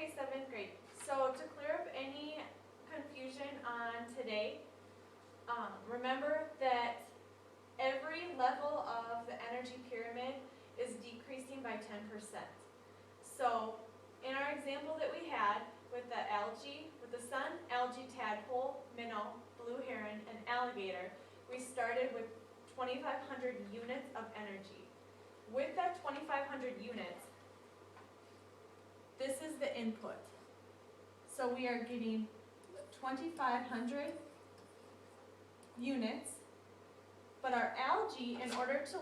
Okay, 7th grade. So to clear up any confusion on today, remember that every level of the energy pyramid is decreasing by 10%. So in our example that we had with the algae, with the sun, algae, tadpole, minnow, blue heron, and alligator, we started with 2,500 units of energy. With that 2,500 units, this is the input. So we are getting 2,500 units, but our algae, in order to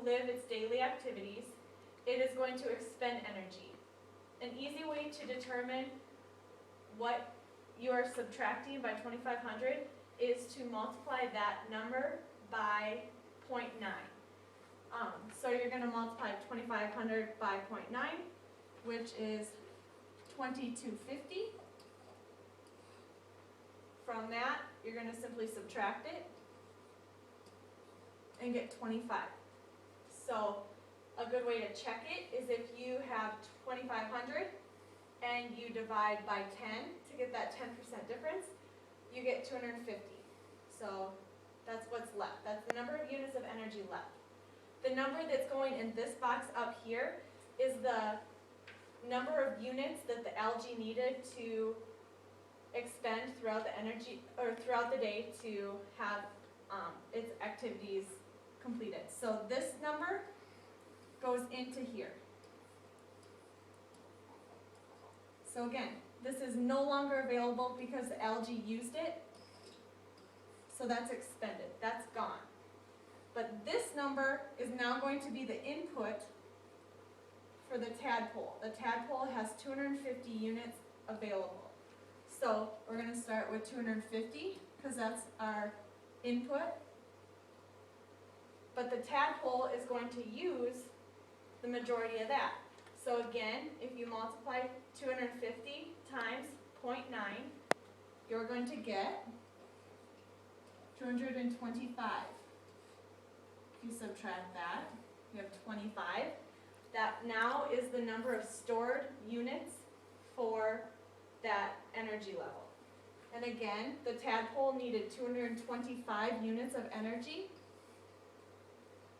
live its daily activities, it is going to expend energy. An easy way to determine what you are subtracting by 2,500 is to multiply that number by 0.9. So you're going to multiply 2,500 by 0.9, which is 2,250. From that, you're going to simply subtract it and get 25. So a good way to check it is if you have 2,500 and you divide by 10 to get that 10% difference, you get 250. So that's what's left. That's the number of units of energy left. The number that's going in this box up here is the number of units that the algae needed to expend throughout the energy or throughout the day to have its activities completed. So this number goes into here. So again, this is no longer available because the algae used it. So that's expended, that's gone. But this number is now going to be the input for the tadpole. The tadpole has 250 units available. So we're going to start with 250 because that's our input. But the tadpole is going to use the majority of that. So again, if you multiply 250 times 0.9, you're going to get 225. If you subtract that, you have 25. That now is the number of stored units for that energy level. And again, the tadpole needed 225 units of energy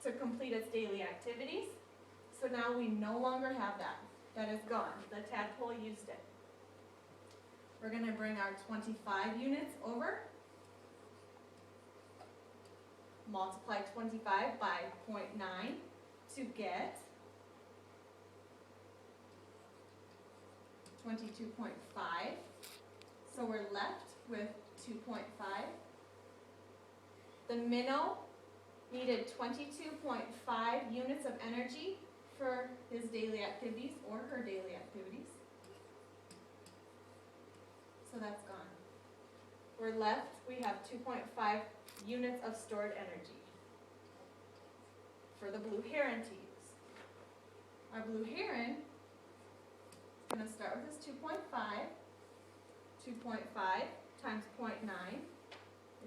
to complete its daily activities. So now we no longer have that. That is gone. The tadpole used it. We're going to bring our 25 units over. Multiply 25 by 0.9 to get 22.5. So we're left with 2.5. The minnow needed 22.5 units of energy for his daily activities or her daily activities. So that's gone. We're left, we have 2.5 units of stored energy for the blue heron to use. Our blue heron is going to start with his 2.5. 2.5 times 0.9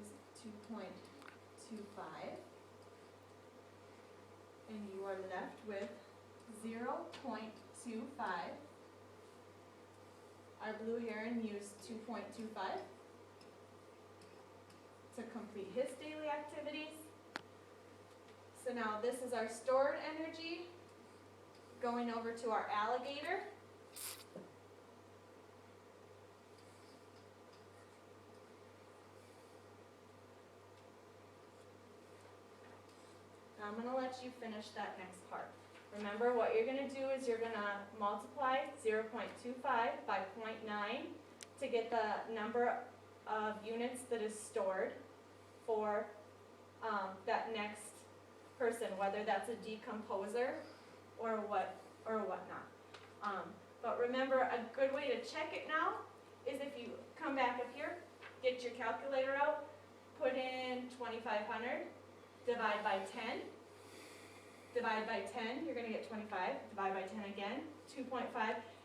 is 2.25. And you are left with 0.25. Our blue heron used 2.25 to complete his daily activities. So now this is our stored energy going over to our alligator. Now I'm going to let you finish that next part. Remember, what you're going to do is you're going to multiply 0.25 by 0.9 to get the number of units that is stored for that next person, whether that's a decomposer or whatnot. But remember, a good way to check it now is if you come back up here, get your calculator out, put in 2,500, divide by 10. Divide by 10, you're going to get 25. Divide by 10 again, 2.5.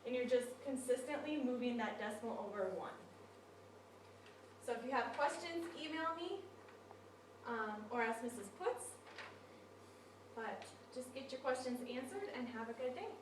And you're just consistently moving that decimal over 1. So if you have questions, email me or ask Mrs. Putz. But just get your questions answered and have a good day.